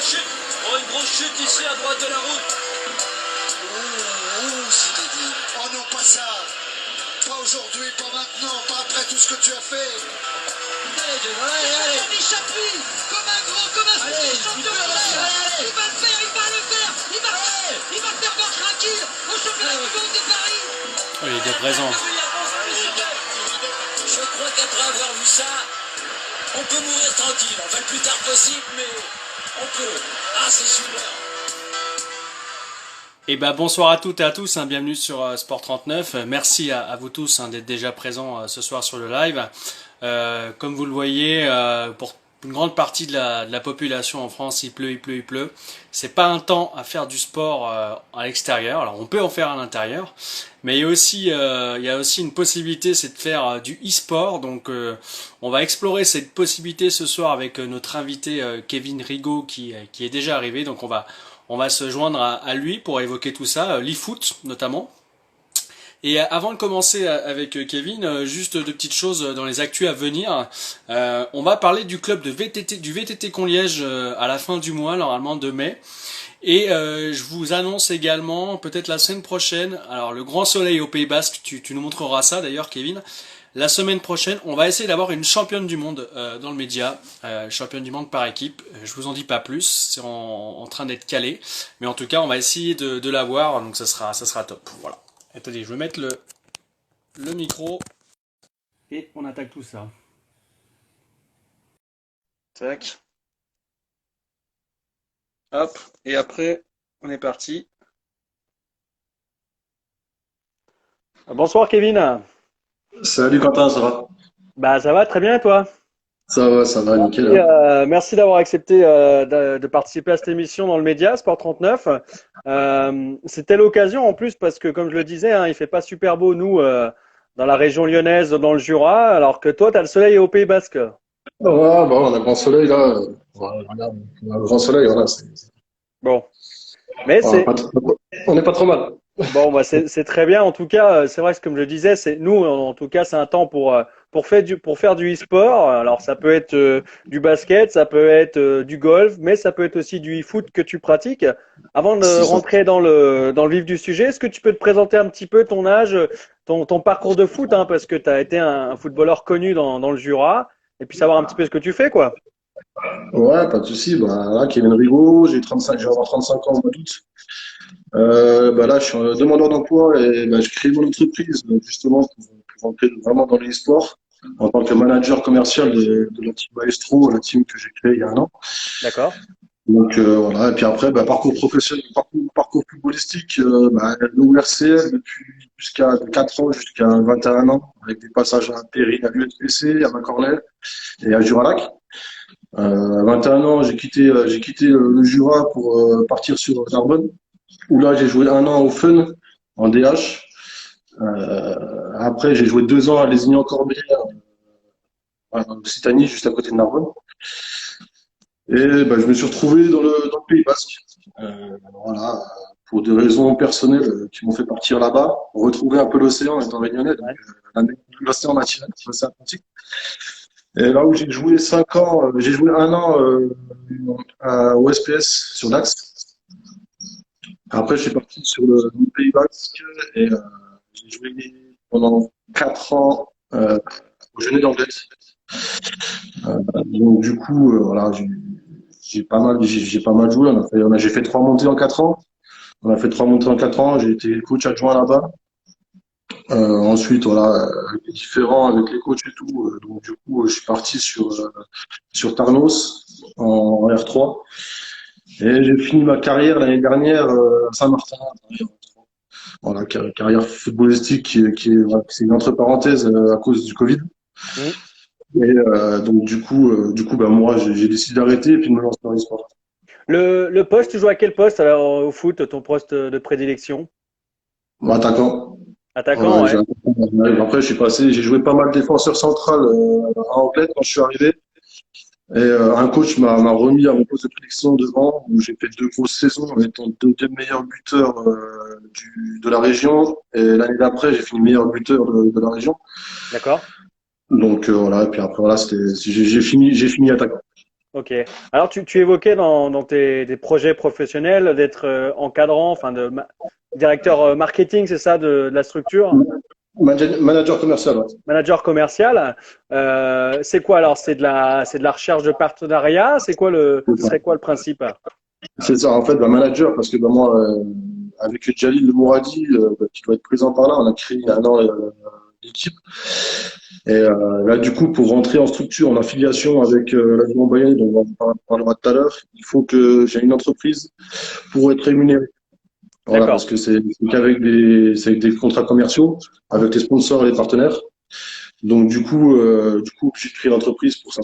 chute. Oh, une grosse chute ici à droite de la route. Zinedine. Oh non, pas ça. Pas aujourd'hui, pas maintenant, pas après tout ce que tu as fait. Allez, Chapuis, comme un gros, comme un champion de il va le faire, il va le faire, il va faire marche tranquille au championnat du monde de Paris. Oh, il était présent. Je crois qu'après avoir vu ça, on peut mourir tranquille. Enfin, le plus tard possible, mais on peut. Ah, c'est super. Et bonsoir à toutes et à tous, bienvenue sur Sport 39. Merci à vous tous d'être déjà présents ce soir sur le live. Comme vous le voyez, pour une grande partie de la population en France, il pleut. C'est pas un temps à faire du sport à l'extérieur. Alors on peut en faire à l'intérieur, mais il y a aussi une possibilité, c'est de faire du e-sport. Donc on va explorer cette possibilité ce soir avec notre invité Kevin Rigaud qui est déjà arrivé. Donc on va se joindre à lui pour évoquer tout ça, l'e-foot notamment. Et avant de commencer avec Kevin, juste deux petites choses dans les actus à venir. On va parler du club du VTT Conliège à la fin du mois, normalement de mai. Et je vous annonce également, peut-être la semaine prochaine, alors le Grand Soleil au Pays Basque, tu nous montreras ça d'ailleurs Kevin. La semaine prochaine, on va essayer d'avoir une championne du monde dans le média, championne du monde par équipe. Je vous en dis pas plus, c'est en train d'être calé, mais en tout cas, on va essayer de l'avoir, donc ça sera top. Voilà. Attendez, je vais mettre le micro et on attaque tout ça. Tac. Hop, et après, on est parti. Bonsoir Kevin. Salut Quentin, ça va? Ça va très bien et toi? Ça va, nickel. Merci d'avoir accepté de participer à cette émission dans le média Sport 39. C'était l'occasion en plus parce que comme je le disais, il fait pas super beau nous dans la région lyonnaise, dans le Jura, alors que toi tu as le soleil au Pays Basque. Ouais, bon, on a le grand soleil là. Regarde, on a le grand soleil, voilà. Bon, mais c'est On n'est pas trop mal. bon, c'est très bien. En tout cas, c'est vrai que comme je le disais, c'est nous en tout cas c'est un temps pour faire du e-sport. Alors ça peut être du basket, ça peut être du golf, mais ça peut être aussi du e-foot que tu pratiques. Avant de rentrer dans le vif du sujet, est-ce que tu peux te présenter un petit peu ton âge, ton parcours de foot, parce que tu as été un footballeur connu dans le Jura, et puis savoir un petit peu ce que tu fais, quoi. Ouais, pas de souci. Là, Kevin Rigaud, j'ai 35, je vais avoir 35 ans au mois d'août. Là, je suis un demandeur d'emploi et je crée mon entreprise justement pour entrer vraiment dans l'e-sport en tant que manager commercial de la team Maestro, la team que j'ai créée il y a un an. D'accord. Donc voilà, et puis après, parcours professionnel, parcours footballistique, l'ORCL depuis jusqu'à 4 ans jusqu'à 21 ans, avec des passages à Péry, à l'USPC, à Macornel et à Juralac. 21 ans, j'ai quitté le Jura pour partir sur Narbonne, où là j'ai joué un an au Fun en DH. Après, j'ai joué 2 ans à Lézignan-Corbière, en Occitanie, juste à côté de Narbonne. Et je me suis retrouvé dans le Pays Basque. Voilà, pour des raisons personnelles qui m'ont fait partir là-bas, retrouver un peu l'océan étant réunionnais, donc l'océan naturel, l'océan Atlantique. Et là où j'ai joué 5 ans, j'ai joué un an au SPS sur Dax. Après, je suis parti sur le Pays Basque et j'ai joué pendant 4 ans au Genet d'Anglet. Donc du coup, voilà, j'ai pas mal joué. J'ai fait 3 montées en 4 ans. On a fait 3 montées en 4 ans. J'ai été coach adjoint là-bas. Ensuite, voilà, différent avec les coachs et tout. Donc du coup, je suis parti sur Tarnos en R3. Et j'ai fini ma carrière l'année dernière à Saint-Martin. Voilà, carrière footballistique voilà, c'est une entre parenthèses à cause du Covid. Et donc du coup, moi, j'ai décidé d'arrêter et puis de me lancer dans les sports. Le poste, tu joues à quel poste alors au foot, ton poste de prédilection? Attaquant. Attaquant, Ouais, ouais. après, j'ai joué pas mal défenseur central à Anglet quand je suis arrivé. Et un coach m'a remis à mon poste de prédilection devant, où j'ai fait 2 grosses saisons en étant deuxième meilleur buteur de la région. Et l'année d'après, j'ai fini meilleur buteur de la région. D'accord. Donc voilà, et puis après voilà, j'ai fini attaquant. Ok. Alors, tu évoquais dans tes projets professionnels d'être encadrant, enfin directeur marketing, c'est ça, de la structure, Manager commercial, ouais. manager commercial. C'est quoi alors? C'est de la recherche de partenariat? Ce serait quoi le principe? C'est ça, en fait, manager, parce que moi, avec Jalil Le Mouradi, qui doit être présent par là, on a créé il y a un an l'équipe. Et là, du coup, pour rentrer en structure, en affiliation avec l'avion Bayern, dont on parlera tout à l'heure, il faut que j'ai une entreprise pour être rémunéré. Voilà, D'accord. parce que c'est avec des contrats commerciaux, avec les sponsors et les partenaires. Donc, du coup, j'ai créé l'entreprise pour ça.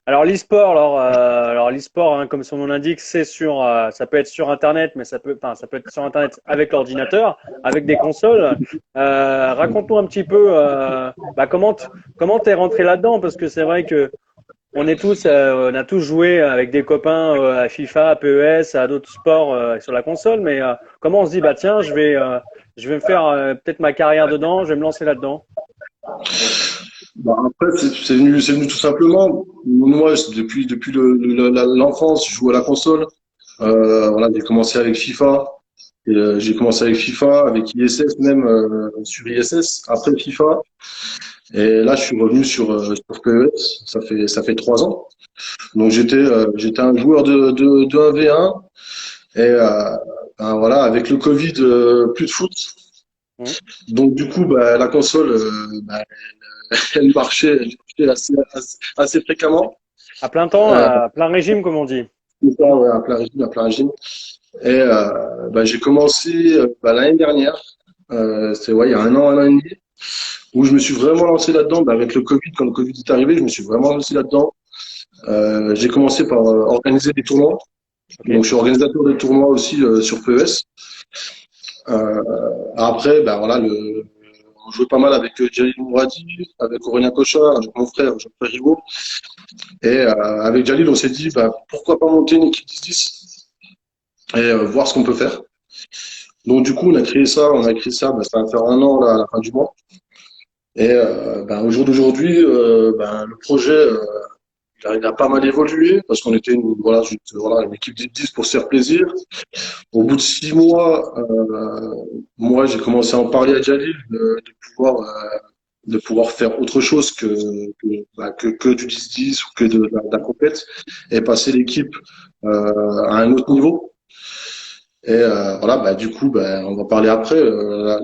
Alors l'e-sport, alors l'e-sport, hein, comme son nom l'indique, ça peut être sur Internet, mais ça peut être sur Internet avec l'ordinateur, avec des consoles. Raconte-nous un petit peu, comment t'es rentré là-dedans, parce que c'est vrai que on a tous joué avec des copains à FIFA, à PES, à d'autres sports sur la console, mais comment on se dit, bah tiens, je vais me faire peut-être ma carrière dedans, je vais me lancer là-dedans. Après, c'est venu tout simplement. Moi, depuis l'enfance, je joue à la console. Voilà, j'ai commencé avec FIFA. Et, j'ai commencé avec FIFA, avec ISS même, sur ISS, après FIFA. Et là, je suis revenu sur PES. Ça fait 3 ans. Donc, j'étais un joueur de 1v1. Et voilà, avec le Covid, plus de foot. Mmh. Donc, du coup, la console, elle marchait assez fréquemment. À plein temps, Euh, à plein régime, comme on dit. c'est ça, ouais, à plein régime. Et j'ai commencé l'année dernière, c'est ouais, il y a un an et demi, où je me suis vraiment lancé là-dedans. Avec le Covid, quand le Covid est arrivé, je me suis vraiment lancé là-dedans. J'ai commencé par organiser des tournois. Ok. Donc, je suis organisateur de tournois aussi sur PES. Euh, après, voilà, on jouait pas mal avec Jalil Mouradi, avec Aurélien Cochard, avec mon frère, Jean-Pierre Rigaud. Et avec Jalil, on s'est dit, pourquoi pas monter une équipe 10-10 et voir ce qu'on peut faire. Donc, du coup, on a créé ça, ça va faire un an là, à la fin du mois. Et au jour d'aujourd'hui, le projet, il a pas mal évolué parce qu'on était une équipe 10-10 pour se faire plaisir. Au bout de 6 mois, moi, j'ai commencé à en parler à Jalil de pouvoir faire autre chose que du 10-10 ou que de la compète et passer l'équipe à un autre niveau. Et voilà, du coup, on va parler après.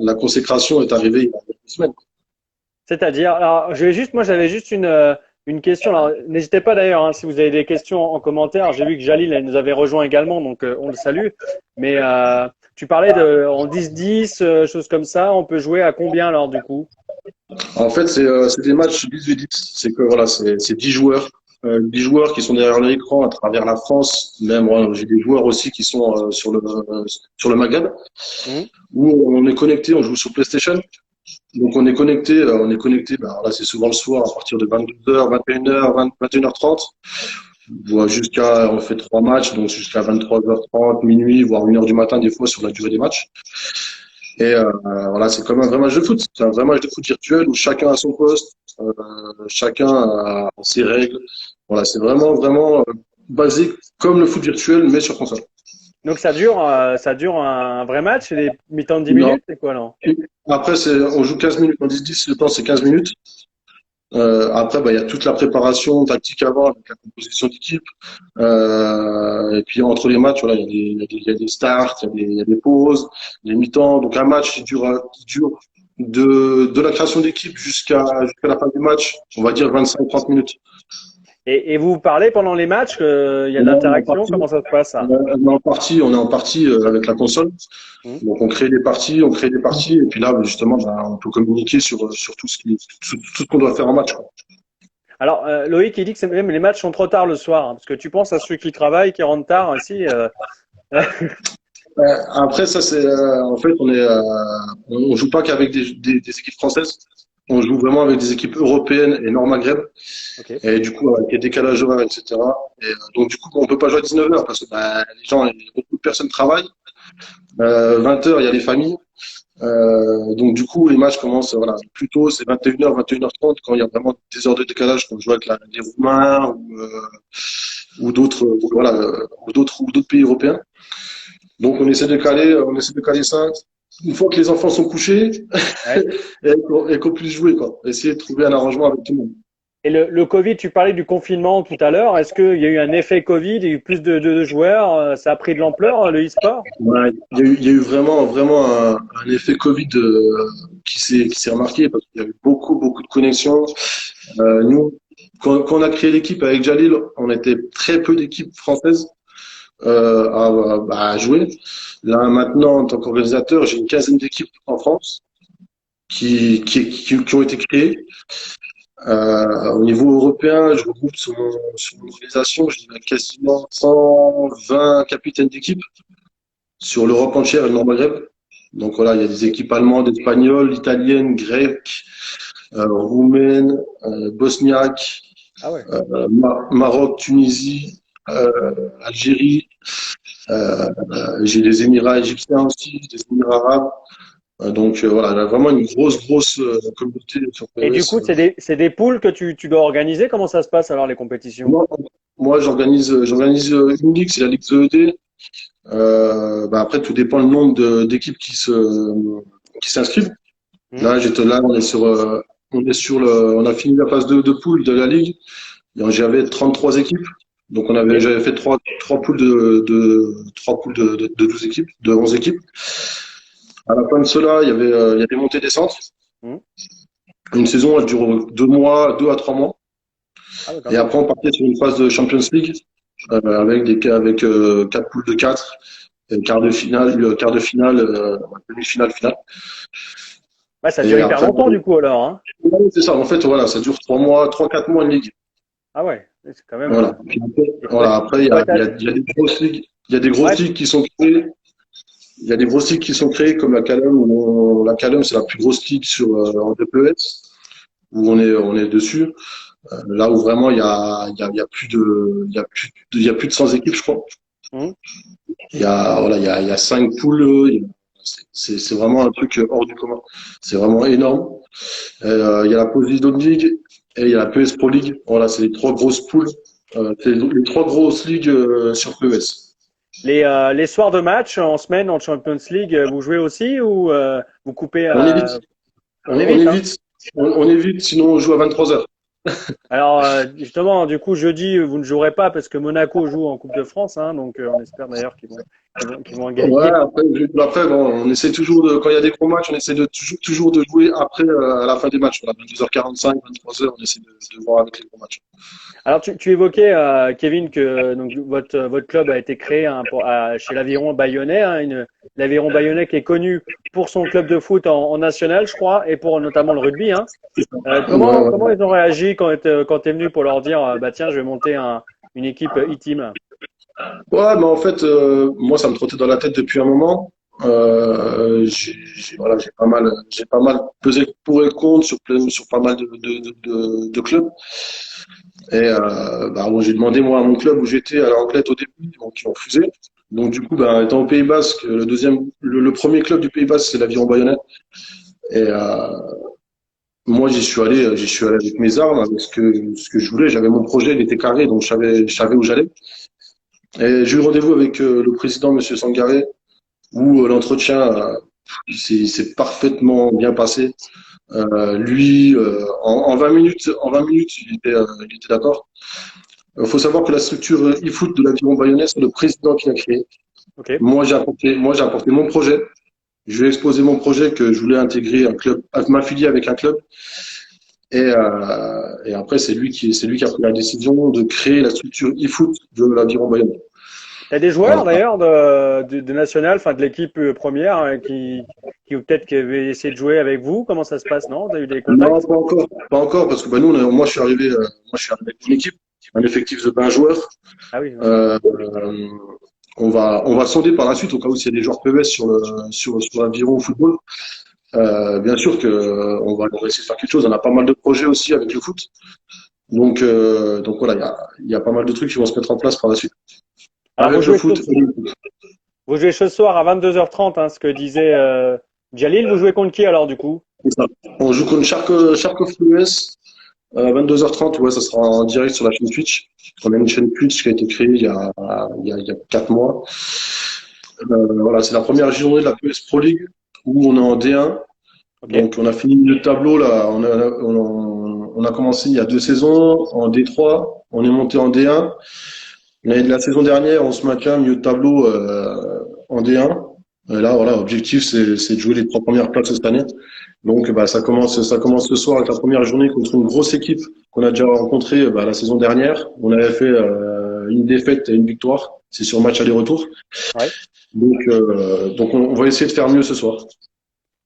La consécration est arrivée il y a quelques semaines. C'est-à-dire, alors, moi, j'avais juste une question. Alors, n'hésitez pas d'ailleurs, hein, si vous avez des questions en commentaire. J'ai vu que Jalil, elle nous avait rejoint également, donc on le salue. Mais tu parlais en 10-10, choses comme ça. On peut jouer à combien alors du coup? En fait, c'est des matchs 10v10. C'est que voilà, c'est 10 joueurs. 10 joueurs qui sont derrière l'écran à travers la France. Même, voilà, j'ai des joueurs aussi qui sont sur le Maghreb, Mhm. où on est connecté, on joue sur PlayStation. Donc on est connecté, là c'est souvent le soir à partir de 22h, 21h, 21h30. On fait 3 matchs, donc jusqu'à 23h30, minuit, voire 1h du matin des fois sur la durée des matchs. Et voilà, c'est comme un vrai match de foot. C'est un vrai match de foot virtuel où chacun a son poste, chacun a ses règles. Voilà, c'est vraiment, vraiment basé comme le foot virtuel, mais sur console. Donc ça dure un vrai match, c'est des mi-temps de 10 Non. minutes, c'est quoi non? Après, on joue 15 minutes. En 10-10, le temps, c'est 15 minutes. Après, il y a toute la préparation tactique avant, avec la composition d'équipe. Et puis, entre les matchs, voilà, il y a des starts, il y a des pauses, des mi-temps. Donc, un match qui dure de la création d'équipe jusqu'à la fin du match, on va dire 25-30 minutes. Et vous parlez pendant les matchs, il y a de l'interaction, comment ça se passe ça? On est en partie avec la console. Mhm. Donc, on crée des parties, et puis là, justement, on peut communiquer sur tout ce qu'on doit faire en match, quoi. Alors Loïc il dit que même les matchs sont trop tard le soir, hein, parce que tu penses à ceux qui travaillent, qui rentrent tard aussi. Après, ça, c'est, en fait, on joue pas qu'avec des équipes françaises. On joue vraiment avec des équipes européennes et Nord-Maghreb. Ok. Et du coup, avec des décalages horaires, etc. Et donc, du coup, on peut pas jouer à 19h parce que beaucoup de personnes travaillent. 20h, il y a les familles. Donc du coup, les matchs commencent voilà, plus tôt, c'est 21h, 21h30, quand il y a vraiment des heures de décalage, quand on joue avec les Roumains ou d'autres voilà, ou d'autres pays européens. Donc on essaie de caler ça. Une fois que les enfants sont couchés Ouais. et qu'on puisse jouer, quoi. Essayer de trouver un arrangement avec tout le monde. Et le Covid, tu parlais du confinement tout à l'heure. Est-ce qu'il y a eu un effet Covid? Il y a eu plus de joueurs? Ça a pris de l'ampleur, le e-sport? Ouais, il y a eu vraiment un effet Covid qui s'est remarqué parce qu'il y a eu beaucoup de connexions. Nous, quand on a créé l'équipe avec Jalil, on était très peu d'équipes françaises à jouer. Là, maintenant, en tant qu'organisateur, j'ai une quinzaine d'équipes en France qui ont été créées. Au niveau européen, je regroupe sur mon organisation, je dirais quasiment 120 capitaines d'équipe sur l'Europe entière et le Nord-Maghreb. Donc voilà, il y a des équipes allemandes, espagnoles, italiennes, grecques, roumaines, bosniaques, Ah ouais. Maroc, Tunisie, Algérie. J'ai des Émirats égyptiens aussi, des Émirats arabes. Donc voilà, il y a vraiment une grosse communauté sur Et du PES. coup, c'est des poules que tu dois organiser. Comment ça se passe alors les compétitions? Moi, moi, j'organise une ligue, c'est la ligue CED. Après, tout dépend le nombre d'équipes qui s'inscrivent. Hmm. Là, on a fini la phase de poule de la ligue. J'avais 33 équipes. Donc, j'avais fait trois poules de 12 équipes, de 11 équipes. À la fin de cela, il y a des montées-descentes. Hmm. Une saison, elle dure 2 à 3 mois. Ah ouais, quand Et même. après, on partait sur une phase de Champions League avec 4 poules de 4, quart de finale, demi-finale, finale. Ouais, ça Et dure hyper après, longtemps du coup alors, hein. ouais, c'est ça. En fait, voilà, ça dure 3 mois, 3, 4 mois une ligue. Ah ouais, c'est quand même. Voilà. Puis après, voilà, après, Ouais, il y a des grosses ligues. Il y a des grosses ouais. ligues qui sont créées. Il y a des grosses ligues qui sont créées comme la Calum. La Calum, c'est la plus grosse ligue en DPS où on est dessus. Là où vraiment il y a plus de, il y a plus de 100 équipes, je crois. Hmm. Voilà, il y a 5 poules. C'est vraiment un truc hors du commun. C'est vraiment énorme. Il y a la Poseidon League et il y a la PES Pro League. Voilà, c'est les 3 grosses poules. C'est les 3 grosses ligues sur PES. Les soirs de match en semaine en Champions League, vous jouez aussi ou vous coupez On évite. on évite, hein? On évite, sinon on joue à 23h. Alors justement, du coup, jeudi, vous ne jouerez pas parce que Monaco joue en Coupe de France, hein, donc on espère d'ailleurs qu'ils vont Ouais, gagner. après bon, on essaie toujours quand il y a des gros matchs, on essaie de toujours de jouer après à la fin des matchs. Voilà, 22h45, 23h, on essaie de voir avec les gros matchs. Alors tu évoquais Kevin que donc votre club a été créé hein, chez l'Aviron Bayonnais, hein, l'Aviron Bayonnais qui est connu pour son club de foot en national, je crois, et pour notamment le rugby, hein. Comment ils ont réagi quand t'es venu pour leur dire bah tiens je vais monter une équipe e-team? Ouais, mais en fait, moi, ça me trottait dans la tête depuis un moment. Voilà, j'ai pas mal pesé le pour et le contre sur pas mal de clubs. Et bon, j'ai demandé moi à mon club où j'étais à l'Anglette au début, donc ils ont refusé. Donc du coup, étant au Pays Basque, le premier club du Pays Basque, c'est l'Aviron Bayonnais. Et moi, j'y suis allé avec mes armes, avec ce que je voulais. J'avais mon projet, il était carré, donc je savais où j'allais. Et j'ai eu rendez-vous avec le président, Monsieur Sangaré, où l'entretien s'est parfaitement bien passé. Lui, en 20 minutes, il était d'accord. Il faut savoir que la structure e-foot de l'Aviron Bayonnais, c'est le président qui l'a créé. Ok. Moi, j'ai apporté mon projet. Je lui ai exposé mon projet que je voulais intégrer un club, m'affilier avec un club. Et après, c'est lui qui a pris la décision de créer la structure e-foot de l'Aviron Bayonnais. T'as des joueurs Voilà. d'ailleurs de national, enfin de l'équipe première, hein, qui peut-être qui avaient essayé de jouer avec vous. Comment ça se passe, non? T'as eu des Non, contacts? pas encore, parce que moi, je suis arrivé avec une équipe, un effectif de 20 joueurs. Ah oui. Euh, on va sonder par la suite au cas où s'il y a des joueurs PES sur l'Aviron football. Bien sûr que on va essayer de faire quelque chose. On a pas mal de projets aussi avec le foot. Donc voilà, il y a pas mal de trucs qui vont se mettre en place par la suite. Alors Avec le foot. vous jouez ce soir à 22h30, hein, ce que disait Jalil, vous jouez contre qui alors du coup? C'est ça. On joue contre Shark of l'US à 22h30. Ouais, ça sera en direct sur la chaîne Twitch. On a une chaîne Twitch qui a été créée il y a 4 mois. Voilà, c'est la première journée de la PS Pro League où on est en D1. Ok. Donc, on a fini le tableau là. On a commencé il y a 2 saisons en D3. On est monté en D1. La saison dernière, on se maintient au milieu de tableau en D1. Et là, voilà, l'objectif, c'est de jouer les 3 premières places cette année. Donc, bah, ça commence ce soir avec la première journée contre une grosse équipe qu'on a déjà rencontrée la saison dernière. On avait fait une défaite et une victoire. C'est sur match aller-retour. Ouais. Donc on va essayer de faire mieux ce soir.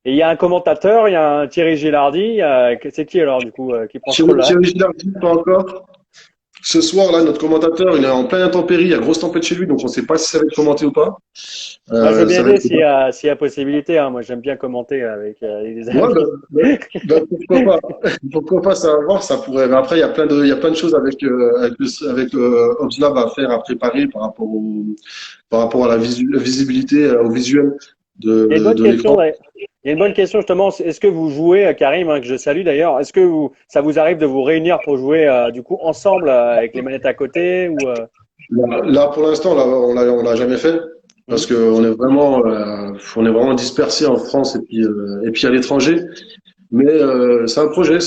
Et il y a un commentateur, il y a un Thierry Gilardi. C'est qui alors du coup qui prend ce Thierry, rôle-là? Thierry Gilardi, pas encore. Ce soir, là, notre commentateur, il est en pleine intempérie, il y a grosse tempête chez lui, donc on ne sait pas si ça va être commenté ou pas. Moi, je veux bien Ça va aider être... s'il y a possibilité. Hein. Moi, j'aime bien commenter avec des Ouais, amis. pourquoi pas? Pourquoi pas, ça va voir, ça pourrait. Mais après, il y a plein de choses avec Obslab à faire, à préparer par rapport à la visibilité, au visuel Il y a une bonne de question. l'écran. Ouais. Il y a une bonne question justement. Est-ce que vous jouez, Karim, hein, que je salue d'ailleurs, est-ce que ça vous arrive de vous réunir pour jouer du coup ensemble avec les manettes à côté ou Là, pour l'instant, là, on l'a jamais fait parce que on est vraiment dispersé en France et puis à l'étranger. Mais c'est un projet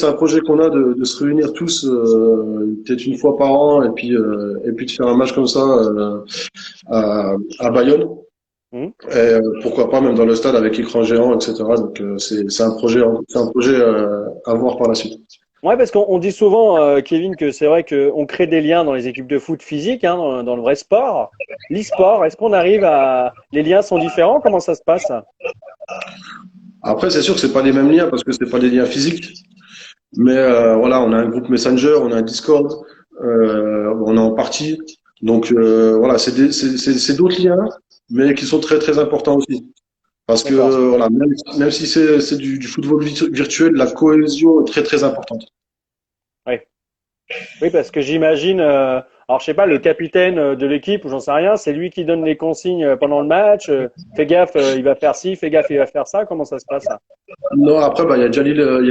qu'on a de se réunir tous peut-être une fois par an et puis de faire un match comme ça à Bayonne. Mhm. Et pourquoi pas même dans le stade avec écran géant, etc. Donc c'est un projet à voir par la suite. Ouais, parce qu'on dit souvent, Kevin, que c'est vrai qu'on crée des liens dans les équipes de foot physique, hein, dans le vrai sport. L'e-sport, est-ce qu'on arrive à... Les liens sont différents? Comment ça se passe? Après, c'est sûr que c'est pas les mêmes liens parce que c'est pas des liens physiques. Mais voilà, on a un groupe Messenger, on a un Discord, on est en partie. Donc voilà, c'est d'autres liens, mais qui sont très très importants aussi. Parce que D'accord. voilà, même si c'est du football virtuel, la cohésion est très très importante. Oui. Oui, parce que j'imagine, alors je sais pas, le capitaine de l'équipe, ou j'en sais rien, c'est lui qui donne les consignes pendant le match. Fais gaffe, il va faire ci, fais gaffe, il va faire ça. Comment ça se passe, ça? Non, après, il y a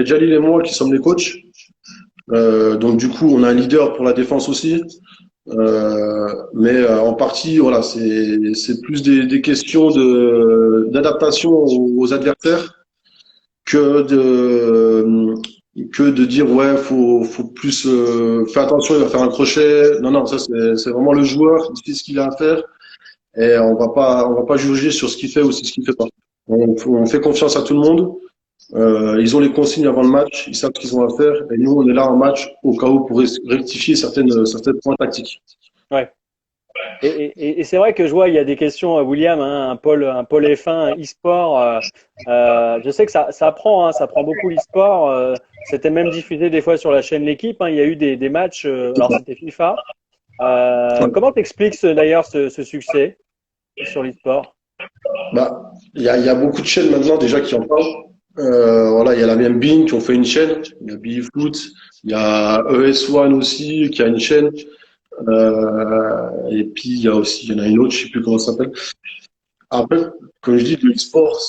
Jalil et moi qui sommes les coachs. Donc du coup, on a un leader pour la défense aussi. Mais en partie, voilà, c'est plus des questions d'adaptation aux adversaires que de dire ouais, faut plus faire attention, il va faire un crochet. Non, non, ça c'est vraiment le joueur qui fait ce qu'il a à faire et on va pas juger sur ce qu'il fait ou ce qu'il fait pas. On fait confiance à tout le monde. Ils ont les consignes avant le match, ils savent ce qu'ils ont à faire et nous on est là en match au cas où pour rectifier certaines points tactiques. Ouais. Et c'est vrai que je vois, il y a des questions, William, hein, un pôle F1, un e-sport. Je sais que ça prend, hein, ça prend beaucoup l'e-sport. C'était même diffusé des fois sur la chaîne L'équipe. Hein, il y a eu des matchs, alors c'était FIFA. Comment t'expliques d'ailleurs ce succès sur l'e-sport? Bah, il y a beaucoup de chaînes maintenant déjà qui en parlent. Voilà, il y a la même Bing qui ont fait une chaîne, il y a BeFoot, il y a ES1 aussi qui a une chaîne, et puis il y en a une autre, je sais plus comment ça s'appelle. Après, comme je dis, le sport,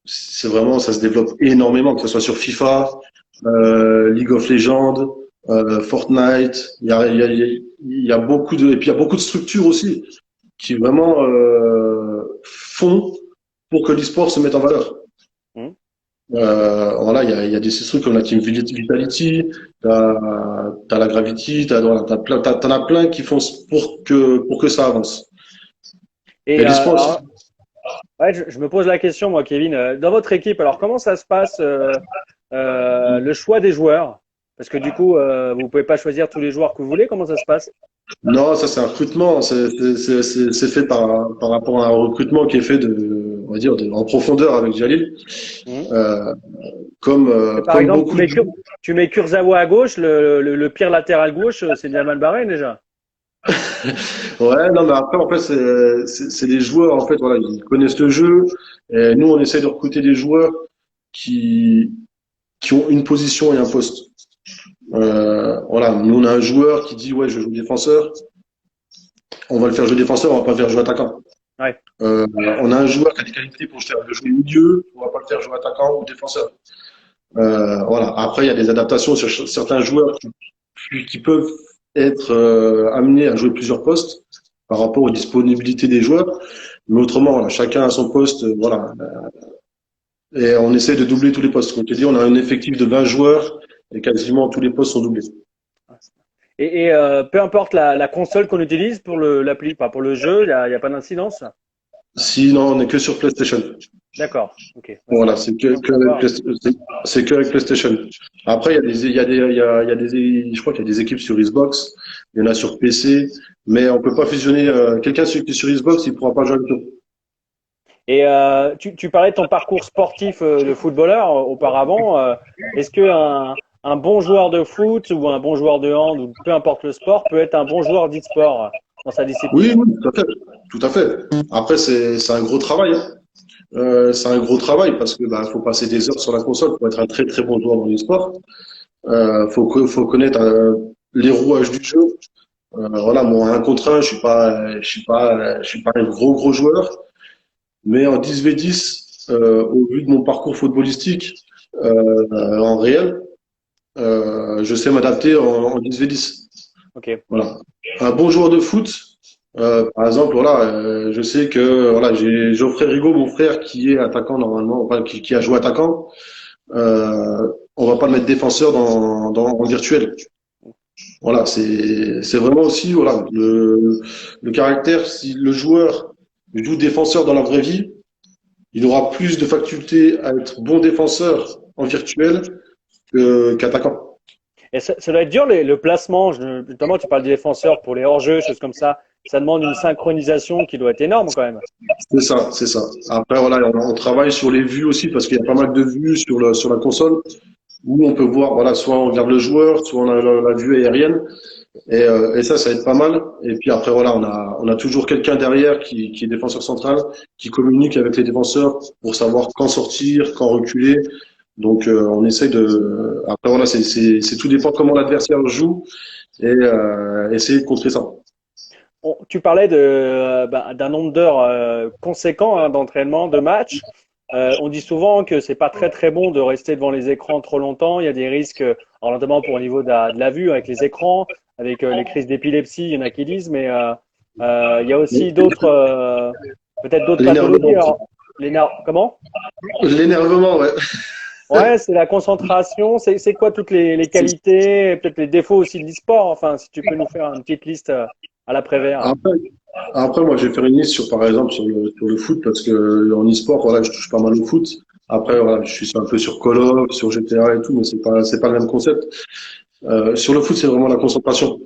c'est vraiment, ça se développe énormément, que ce soit sur FIFA, League of Legends, Fortnite, il y a beaucoup et puis il y a beaucoup de structures aussi qui vraiment font pour que l'e-sport se mette en valeur. Hmm. Voilà, il y a des trucs comme la Team Vitality, t'as la Gravity, voilà, t'en as plein qui font pour que ça avance. Et Et l'e-sport aussi. alors, ouais, je me pose la question, moi, Kevin. Dans votre équipe, alors comment ça se passe le choix des joueurs? Parce que du coup, vous pouvez pas choisir tous les joueurs que vous voulez. Comment ça se passe? Non, ça c'est un recrutement, c'est fait par rapport à un recrutement qui est fait on va dire, en profondeur avec Jalil. Hmm. Euh, comme Par comme exemple, beaucoup de tu mets Kurzawa à gauche, le pire latéral gauche, c'est bien mal barré déjà. Ouais, non, mais après, en fait, c'est les joueurs, en fait, voilà, ils connaissent le jeu. Et nous, on essaie de recruter des joueurs qui, qui ont une position et un poste. Voilà, nous, on a un joueur qui dit, ouais, je joue défenseur. On va le faire jouer défenseur, on va pas le faire jouer attaquant. Ouais. On a un joueur qui a des qualités pour jouer milieu, on va pas le faire jouer attaquant ou défenseur. Voilà. Après, il y a des adaptations sur certains joueurs qui peuvent être amenés à jouer plusieurs postes par rapport aux disponibilités des joueurs. Mais autrement, voilà, chacun a son poste, voilà. Et on essaie de doubler tous les postes. Comme je te dis, on a un effectif de 20 joueurs et quasiment tous les postes sont doublés. Peu importe la console qu'on utilise pour l'appli, pas pour le jeu, y a pas d'incidence? Sinon, on n'est que sur PlayStation. D'accord. Ok. Voilà, c'est que avec PlayStation. Après, je crois qu'il y a des équipes sur Xbox, il y en a sur PC, mais on peut pas fusionner. Quelqu'un qui est sur Xbox, il pourra pas jouer avec nous. Tu parlais de ton parcours sportif de footballeur auparavant. Est-ce que un bon joueur de foot ou un bon joueur de hand ou peu importe le sport peut être un bon joueur d'e-sport dans sa Oui, discipline? oui, tout à fait, tout à fait. Après, c'est un gros travail, hein. C'est un gros travail parce que faut passer des heures sur la console pour être un très très bon joueur dans l'e-sport. Faut connaître les rouages du jeu. Voilà, moi, un contre un, je suis pas un gros joueur. Mais en 10v10, au vu de mon parcours footballistique en réel, je sais m'adapter en 10v10. Ok. Voilà. Un bon joueur de foot, par exemple, voilà, je sais que voilà, j'ai Geoffrey Rigaud, mon frère, qui est attaquant normalement, enfin, qui a joué attaquant. On va pas le mettre défenseur en virtuel. Voilà, c'est vraiment aussi voilà le caractère. Si le joueur joue défenseur dans la vraie vie, il aura plus de faculté à être bon défenseur en virtuel qu'attaquant. Et ça doit être dur le placement. Notamment, tu parles des défenseurs pour les hors-jeux, choses comme ça. Ça demande une synchronisation qui doit être énorme quand même. C'est ça, c'est ça. Après, voilà, on travaille sur les vues aussi parce qu'il y a pas mal de vues sur la console où on peut voir, voilà, soit on regarde le joueur, soit on a la vue aérienne. Et ça aide pas mal. Et puis après, voilà, on a toujours quelqu'un derrière qui est défenseur central, qui communique avec les défenseurs pour savoir quand sortir, quand reculer. Donc, on essaie de. Après, voilà, c'est tout dépend comment l'adversaire joue et essayer de contrer ça. Tu parlais d'un nombre d'heures conséquent d'entraînement, de match. On dit souvent que c'est pas très très bon de rester devant les écrans trop longtemps. Il y a des risques, alors notamment pour au niveau de la vue avec les écrans, avec les crises d'épilepsie, il y en a qui disent, mais il y a aussi d'autres, peut-être d'autres pathologies. Alors, comment? L'énervement, ouais. Ouais, c'est la concentration. C'est quoi toutes les qualités, peut-être les défauts aussi de l'e-sport. Enfin, si tu peux nous faire une petite liste à l'après-vert. Après, moi, je vais faire une liste sur, par exemple, sur le foot, parce que en e-sport, voilà, je touche pas mal au foot. Après, voilà, je suis un peu sur Call of, sur GTA et tout, mais c'est pas le même concept. Sur le foot, c'est vraiment la concentration.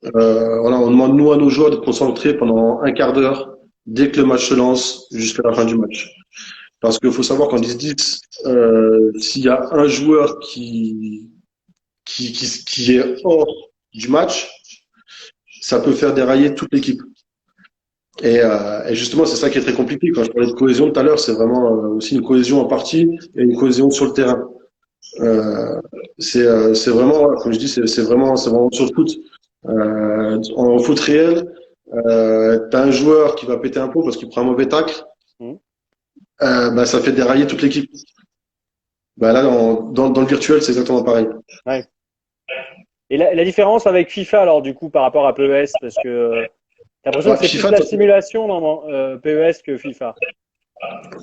Voilà, on demande nous à nos joueurs de concentrer pendant un quart d'heure dès que le match se lance jusqu'à la fin du match. Parce qu'il faut savoir qu'en 10-10, s'il y a un joueur qui est hors du match, ça peut faire dérailler toute l'équipe. Et justement, c'est ça qui est très compliqué. Quand je parlais de cohésion tout à l'heure, c'est vraiment aussi une cohésion en partie et une cohésion sur le terrain. C'est vraiment, comme je dis, c'est vraiment sur le foot. En foot réel, t'as un joueur qui va péter un plomb parce qu'il prend un mauvais tacle, ça fait dérailler toute l'équipe. Là, dans le virtuel, c'est exactement pareil. Ouais. Et la différence avec FIFA, alors, du coup, par rapport à PES, parce que t'as l'impression que c'est FIFA, plus la simulation dans PES que FIFA.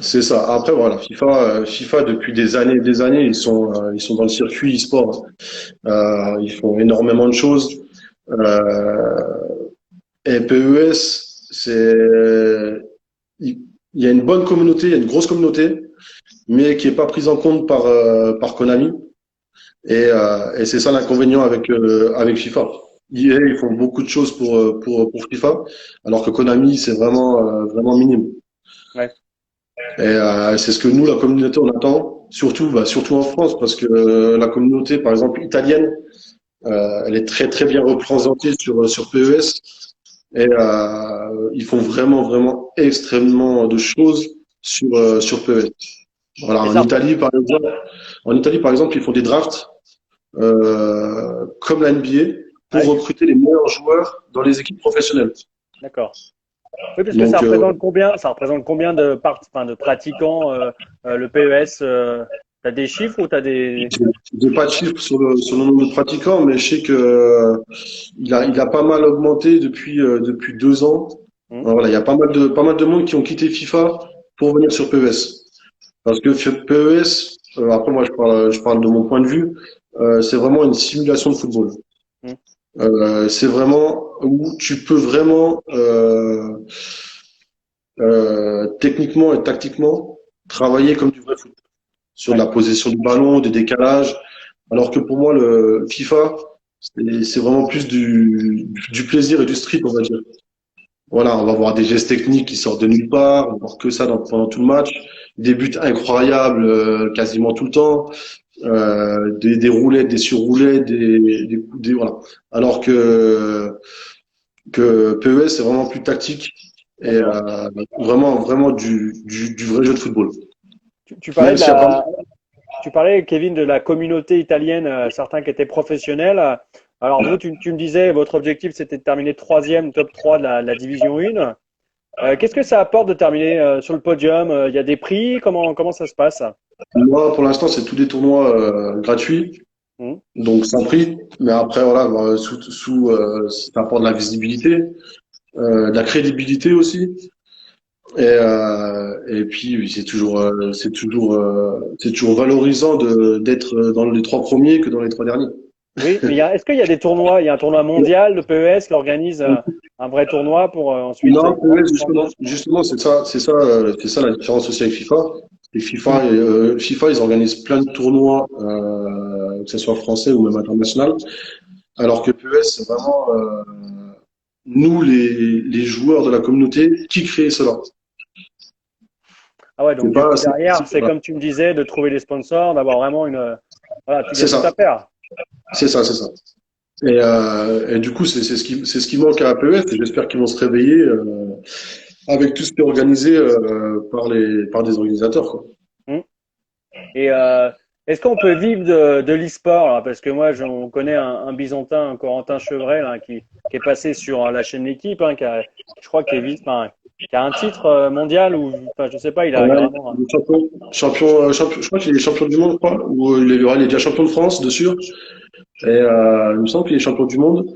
C'est ça. Après, voilà, FIFA depuis des années et des années, ils sont dans le circuit e-sport. Ils font énormément de choses. Et PES, il y a une bonne communauté, il y a une grosse communauté, mais qui est pas prise en compte par Konami. Et c'est ça l'inconvénient avec FIFA. EA, ils font beaucoup de choses pour FIFA, alors que Konami, c'est vraiment minime. Ouais. Et c'est ce que nous, la communauté, on attend, surtout en France, parce que la communauté, par exemple, italienne, elle est très très bien représentée sur PES. Et ils font vraiment extrêmement de choses sur PES. Voilà, en Italie, par exemple, ils font des drafts comme la NBA pour recruter les meilleurs joueurs dans les équipes professionnelles. D'accord. Oui, parce que Donc, ça représente combien de pratiquants le PES t'as des chiffres ou t'as des j'ai pas de chiffres sur le nombre de pratiquants, mais je sais que il a pas mal augmenté depuis 2 ans. Hmm. Voilà, il y a pas mal de monde qui ont quitté FIFA pour venir sur PES. Parce que PES, après moi je parle de mon point de vue, c'est vraiment une simulation de football. Hmm. C'est vraiment où tu peux vraiment techniquement et tactiquement travailler comme du vrai foot sur de Ouais. la possession du ballon, des décalages. Alors que pour moi, le FIFA, c'est vraiment plus du plaisir et du street, on va dire. Voilà, on va voir des gestes techniques qui sortent de nulle part, on va voir que ça pendant tout le match, des buts incroyables quasiment tout le temps, des roulettes, des surroulettes, voilà. Alors que PES c'est vraiment plus tactique et D'accord. vraiment vraiment du vrai jeu de football. Tu parlais Même de s'il y a pas mal. tu parlais, Kevin, de la communauté italienne, certains qui étaient professionnels. Alors vous, tu me disais, votre objectif, c'était de terminer troisième, top 3 de la division 1. Qu'est-ce que ça apporte de terminer sur le podium? Il y a des prix? Comment ça se passe? Moi, pour l'instant, c'est tous des tournois gratuits, Hmm. donc sans prix. Mais après, voilà, ça apporte de la visibilité, de la crédibilité aussi. Et puis, oui, c'est toujours valorisant d'être dans les 3 premiers que dans les 3 derniers. Oui, mais est-ce qu'il y a des tournois? Il y a un tournoi mondial, le PES qui organise un vrai tournoi pour ensuite. Non, ouais, justement, c'est ça la différence aussi avec FIFA. Et FIFA, ils organisent plein de tournois, que ce soit français ou même international. Alors que PES, c'est vraiment nous, les joueurs de la communauté, qui créent cela. Ah ouais, donc C'est du pas, coup c'est, derrière, c'est voilà. comme tu me disais, de trouver les sponsors, d'avoir vraiment voilà, tu C'est gagnes tout ça, à faire. c'est ça, c'est ça. Et du coup, c'est ce qui manque à PES. Et j'espère qu'ils vont se réveiller avec tout ce qui est organisé par des organisateurs, quoi. Hmm. Et est-ce qu'on peut vivre de l'e-sport là? Parce que moi, on connaît un Byzantin, un Corentin Chevret, là, qui est passé sur la chaîne L'équipe, hein, je crois qui a un titre mondial ou enfin, je sais pas, il a Ouais, vraiment. il est champion, je crois qu'il est champion du monde, je crois, ou il est déjà champion de France, de sûr. Et il me semble qu'il est champion du monde.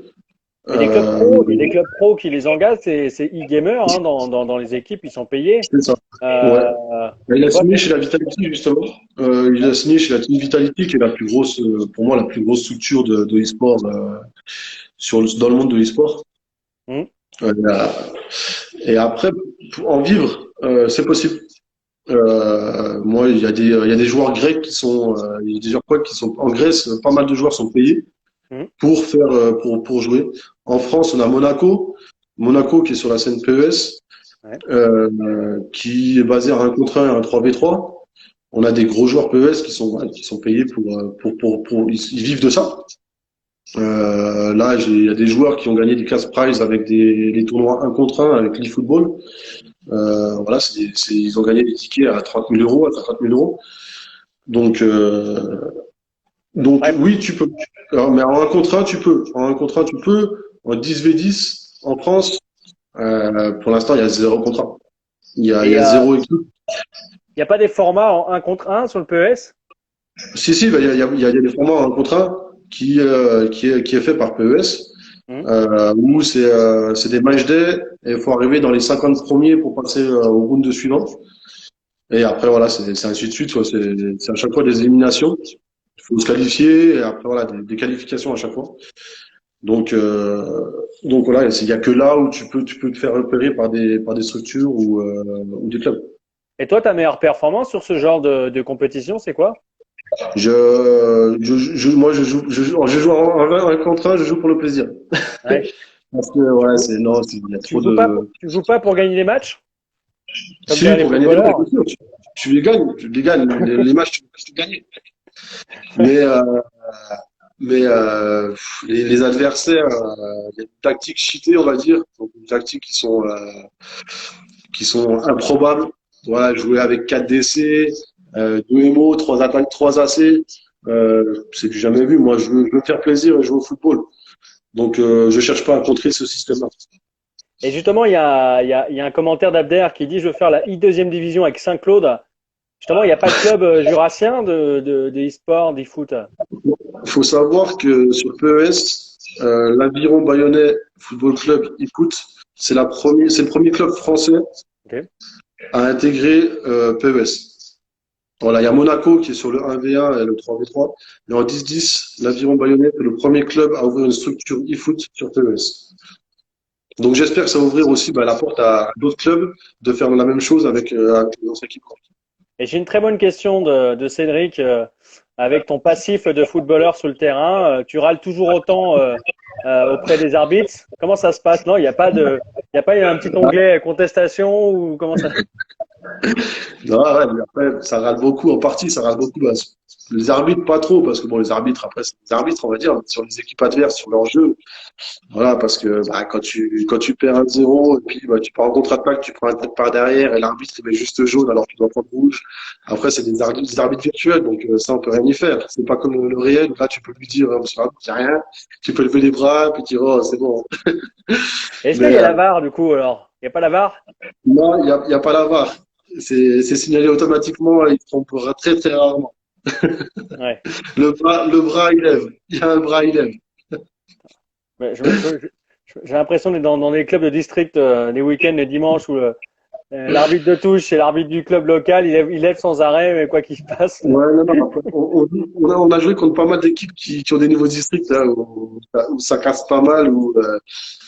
Et les clubs pro, il y a Euh, des clubs pro qui les engagent, c'est e-gamer, hein, dans les équipes, ils sont payés. c'est ça. Ouais. Euh, Il a toi, signé chez la Vitality, justement. Il a signé chez la Team Vitality, qui est la plus grosse, pour moi, la plus grosse structure de e-sport dans le monde de l'e-sport. hmm. Euh, et après, pour en vivre, c'est possible. Moi, il y a des joueurs grecs il y a des joueurs grecs qui sont en Grèce. Pas mal de joueurs sont payés Hmm. pour jouer. En France, on a Monaco qui est sur la scène PES, Ouais. qui est basé à un contre 1 et un 3v3. On a des gros joueurs PES qui sont payés ils vivent de ça. Là, il y a des joueurs qui ont gagné des cash prizes avec les tournois 1 contre 1 avec l'eFootball. Voilà, ils ont gagné des tickets à 30 000 euros, à 50 000 euros. Donc Ouais. oui, tu peux. Alors, mais en un contre un, tu peux. En un contre un, tu peux. En 10v10, en France, pour l'instant, il y a 0 contrat. Il y Et a zéro équipe. il n'y a pas des formats en un contre un sur le PES? Si, bah, il y a des formats en un contre un qui est fait par PES, Hmm. où c'est des match day et il faut arriver dans les 50 premiers pour passer au round suivant. Et après, voilà, c'est ainsi de suite, quoi. C'est à chaque fois des éliminations. Il faut se qualifier et après, voilà, des qualifications à chaque fois. Donc voilà, il y a que là où tu peux te faire repérer par des structures ou des clubs. Et toi, ta meilleure performance sur ce genre de compétition, c'est quoi? Moi, je joue en un contre un, je joue pour le plaisir. Ouais. Parce que, ouais, non, il y a Tu trop joues pas de. tu joues pas pour gagner des matchs, comme Si, diraient les pour gagner des matchs, footballeurs? bien sûr, tu les gagnes, les matchs, tu gagnes. Mais, les adversaires, il y a des tactiques cheatées, on va dire, donc des tactiques qui sont improbables. Voilà, jouer avec 4 DC, 2 MO, 3 attaques, 3 AC, c'est du jamais vu. Moi, je veux me faire plaisir et jouer au football. Donc, je cherche pas à contrer ce système-là. Et justement, il y a un commentaire d'Abder qui dit, je veux faire la I2e division avec Saint-Claude. Justement, il n'y a pas de club jurassien de e-sport, d'e-foot. Il faut savoir que sur PES, l'Aviron Bayonnais Football Club e-foot, c'est le premier club français Ok. à intégrer PES. Voilà, il y a Monaco qui est sur le 1v1 et le 3v3. Mais en 10-10, l'Aviron Bayonnais est le premier club à ouvrir une structure e-foot sur PES. Donc j'espère que ça va ouvrir aussi la porte à d'autres clubs de faire la même chose avec les autres équipes. Et j'ai une très bonne question de Cédric. Avec ton passif de footballeur sur le terrain, tu râles toujours autant auprès des arbitres. Comment ça se passe? Non, il n'y a pas un petit onglet contestation ou comment ça? Non, ouais, mais après, ça râle beaucoup en partie, ça râle beaucoup. Les arbitres, pas trop, parce que bon, les arbitres, après, c'est les arbitres, on va dire, sur les équipes adverses, sur leur jeu. Voilà, parce que quand tu perds 1-0, et puis tu pars en contre-attaque, tu prends un coup par derrière, et l'arbitre il met juste jaune alors qu'il doit prendre rouge. Après, c'est des arbitres virtuels, donc ça, on peut rien y faire. C'est pas comme le réel, où là, tu peux lui dire, monsieur l'arbitre, il n'y a rien. Tu peux lever les bras, puis dire, oh, c'est bon. Est-ce Mais qu'il y a la VAR du coup alors? Il n'y a pas la VAR? non, il y a pas la VAR. C'est signalé automatiquement, et il trompera très, très rarement. Ouais. Le bras, il lève. Il y a un bras, il lève. Mais j'ai l'impression d'être dans des clubs de district les week-ends, les dimanches où l'arbitre de touche, c'est l'arbitre du club local, il lève sans arrêt, mais quoi qu'il se passe. Ouais, non, non. On a joué contre pas mal d'équipes qui ont des niveaux districts, là, où ça casse pas mal.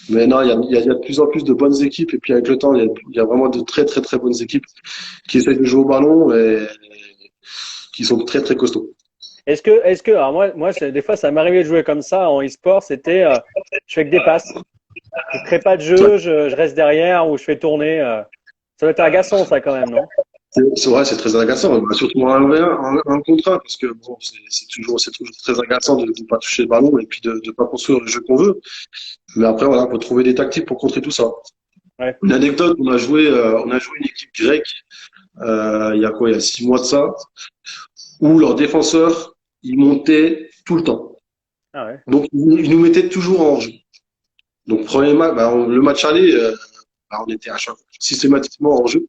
Mais non, il y a de plus en plus de bonnes équipes. Et puis avec le temps, il y a vraiment de très, très, très bonnes équipes qui essayent de jouer au ballon et qui sont très, très costauds. Alors moi, des fois, ça m'arrivait de jouer comme ça en e-sport, c'était, je fais que des passes. Je crée pas de jeu, je reste derrière ou je fais tourner. Ça doit être agaçant, ça, quand même, non? C'est vrai, c'est très agaçant, surtout en 1v1, en contre 1, parce que bon, c'est toujours très agaçant de ne pas toucher le ballon et puis de ne pas construire le jeu qu'on veut. Mais après, voilà, faut trouver des tactiques pour contrer tout ça. Ouais. Une anecdote, on a joué une équipe grecque, il y a 6 mois de ça, où leurs défenseurs, ils montaient tout le temps. Ah ouais. Donc, ils nous mettaient toujours en jeu. Donc, premier match, le match aller, on était systématiquement en jeu.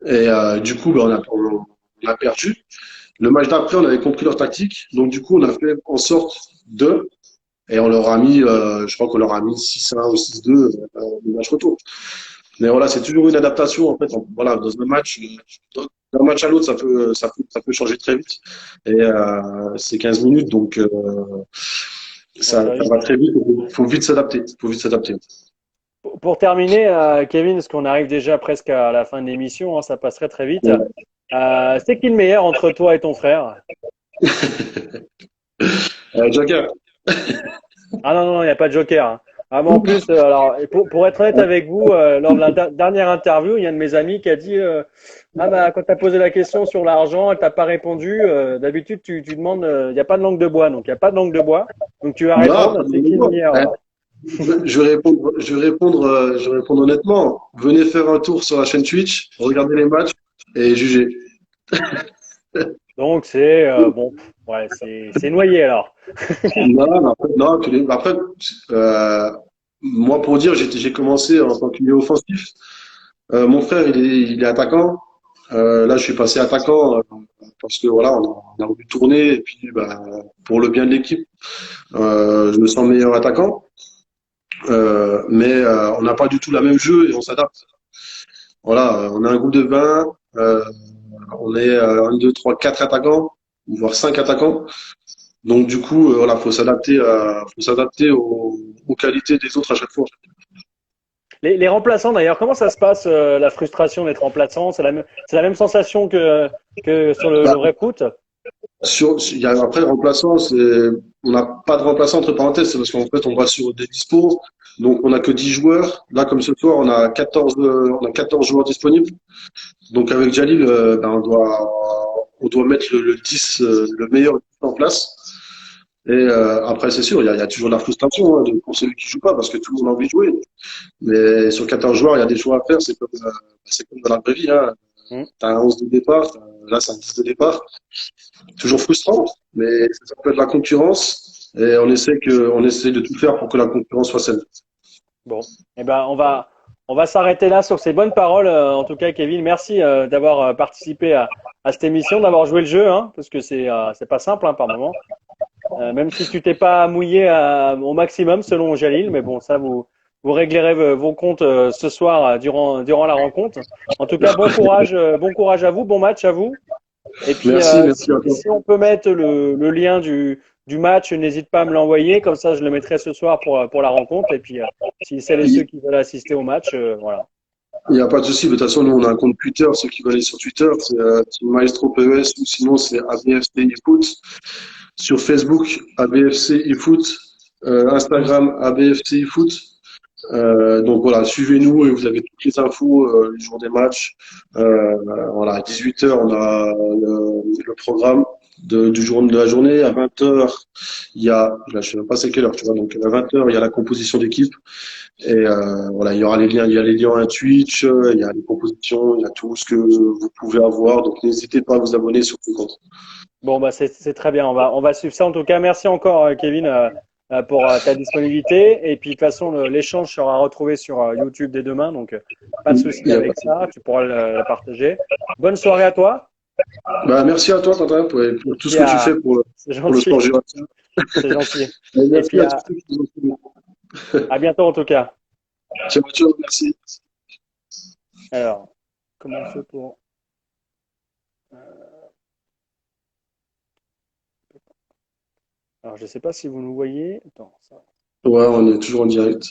Et du coup, on a perdu. Le match d'après, on avait compris leur tactique. Donc, du coup, on a fait en sorte et on leur a mis, je crois qu'on leur a mis 6-1 ou 6-2 le match retour. Mais voilà, c'est toujours une adaptation, en fait. Voilà, dans un match, d'un match à l'autre, ça peut changer très vite. Et c'est 15 minutes, donc ça va très vite. Il faut vite s'adapter. Pour terminer, Kevin, parce qu'on arrive déjà presque à la fin de l'émission, hein, ça passerait très vite. C'est qui le meilleur entre toi et ton frère? Joker. Ah non, il n'y a pas de joker. Hein. Ah, mais en plus, alors, pour être honnête avec vous, lors de la dernière interview, il y a un de mes amis qui a dit quand tu as posé la question sur l'argent, elle t'a pas répondu. D'habitude, tu demandes, il n'y a pas de langue de bois, donc il n'y a pas de langue de bois. Donc tu vas répondre, c'est qui le meilleur? Je vais répondre honnêtement. Venez faire un tour sur la chaîne Twitch, regardez les matchs et jugez. Donc c'est bon, ouais, c'est noyé alors. Après, moi pour dire, j'ai commencé en tant qu'milieu offensif. Mon frère, il est attaquant. Là, je suis passé attaquant parce que voilà, on a voulu tourner et puis pour le bien de l'équipe, je me sens meilleur attaquant. Mais on n'a pas du tout la même jeu et on s'adapte. Voilà, on a un groupe de 20, on est 1, 2, 3, 4 attaquants, voire 5 attaquants. Donc du coup, voilà, faut s'adapter aux qualités des autres à chaque fois. Les remplaçants d'ailleurs, comment ça se passe la frustration d'être remplaçant? C'est la même sensation que sur le vrai foot? Après, remplaçant, on n'a pas de remplaçant entre parenthèses, c'est parce qu'en fait, on va sur des dispos, donc on n'a que 10 joueurs. Là, comme ce soir, on a 14 joueurs disponibles. Donc avec Jalil, on doit mettre le 10, le meilleur en place. Et après, c'est sûr, il y a toujours de la frustration pour celui qui joue pas, parce que tout le monde a envie de jouer. Mais sur 14 joueurs, il y a des choix à faire, c'est comme dans la vraie vie. Hein. T'as un 11 de départ, là c'est un 10 de départ. Toujours frustrant, mais ça peut être la concurrence et on essaie de tout faire pour que la concurrence soit saine. Bon, eh ben on va s'arrêter là sur ces bonnes paroles. En tout cas, Kevin, merci d'avoir participé à cette émission, d'avoir joué le jeu, hein, parce que c'est pas simple hein, par moment. Même si tu t'es pas mouillé au maximum selon Jalil, mais bon, ça vous réglerez vos comptes ce soir durant la rencontre. En tout cas, bon courage à vous, bon match à vous. Et puis, Merci à toi. si on peut mettre le lien du match, n'hésite pas à me l'envoyer. Comme ça, je le mettrai ce soir pour la rencontre. Et puis, si celles et ceux qui veulent assister au match, voilà. Il n'y a pas de souci. De toute façon, nous, on a un compte Twitter. Ceux qui veulent aller sur Twitter, c'est Maestro PES ou sinon, c'est ABFC eFoot. Sur Facebook, ABFC eFoot. Instagram, ABFC eFoot. Donc voilà, suivez-nous et vous avez toutes les infos le jour des matchs. Voilà, à 18h, on a le programme du jour de la journée. À 20h, il y a, là, je sais même pas c'est quelle heure, tu vois. Donc à 20h, il y a la composition d'équipe. Et voilà, il y aura les liens, il y a les liens à Twitch, il y a les compositions, il y a tout ce que vous pouvez avoir. Donc n'hésitez pas à vous abonner sur le compte. Bon, bah, c'est très bien. On va suivre ça. En tout cas, merci encore, Kevin, pour ta disponibilité. Et puis, de toute façon, l'échange sera retrouvé sur YouTube dès demain. Donc, pas de souci Il y a pas avec de- ça. Tu pourras le partager. Bonne soirée à toi. Bah, merci à toi, Quentin, pour tout ce Et que tu fais c'est pour le gentil. sport gérateur. C'est gentil. Et Et merci puis, à tous ceux qui nous ont suivis. à bientôt, en tout cas. Ciao, ciao, merci. Alors, comment on fait pour. Alors, je sais pas si vous nous voyez. Attends, ça. Ouais, on est toujours en direct.